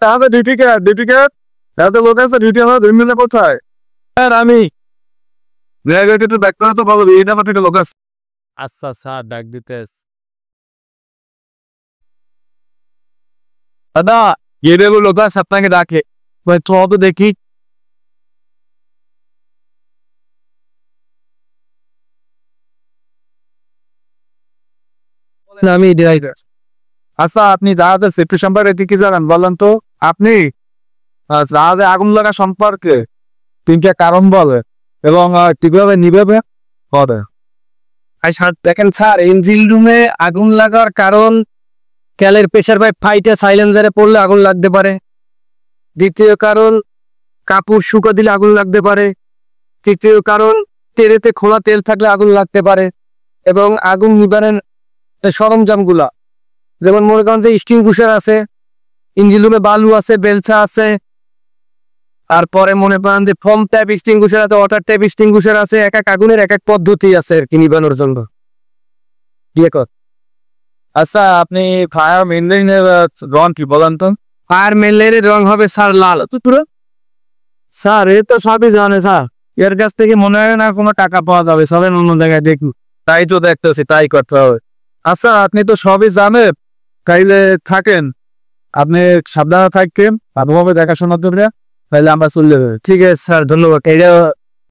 তাহলে ডিউটি এত লোক আছে, ডিউটি আমরা দুই মিলে কোথায়? স্যার আমি একটু ব্যাক করে তো বলো, এই নাম্বার থেকে লোক আছে। আচ্ছা স্যার, ডাক দিতেস। দাদা গেটের লোক আছে, আপনাকে ডাকে। তো দেখি। আমি ড্রাইভার। আচ্ছা, আপনি জাহাজের সেফটি সম্পর্কে কি জানেন বলেন তো? আপনি জাহাজে আগুন লাগা সম্পর্কে 3টা কারণ বলে এবং কিভাবে নিভাবে হবে। দেখেন স্যার, ইঞ্জিন রুমে আগুন লাগার কারণ ক্যালের প্রেসার পাইপ ফাইটে সাইলেন্সারে পড়লে আগুন লাগতে পারে। দ্বিতীয় কারণ, কাপড় শুকা দিলে আগুন লাগতে পারে। তৃতীয় কারণ, তেলেতে খোলা তেল থাকলে আগুন লাগতে পারে। এবং আগুন নিবারণ সরঞ্জামগুলা, যেমন মনে করেন যে এক্সটিংগুইশার আছে, ইঞ্জিন রুমে বালু আছে, বেলচা আছে, তারপরে মনে করেন যে ফোম ট্যাপ এক্সটিংগুইশার আছে, ওয়াটার ট্যাপ এক্সটিংগুইশার আছে। এক এক আগুনের এক এক পদ্ধতি আছে আর কি নিবানোর জন্য। বিয়ে কর। আচ্ছা, আপনি ফায়ার মেইনটেইনের রং কি বলেন তো? ফায়ার মেলের রং হবে স্যার লাল। স্যার এ তো সবই জানে স্যার, এর কাছ থেকে মনে হয় না কোনো টাকা পাওয়া যাবে। সবেন অন্য জায়গায় দেখুন। তাই তো দেখতেছি, তাই করতে হবে। আচ্ছা, আপনি তো সবই জানেন, তাইলে থাকেন, আপনি সাবধানে থাকেন, ভালোভাবে দেখাশোনা করবেন, তাইলে আমরা চলে যাবে। ঠিক আছে স্যার, ধন্যবাদ। এটা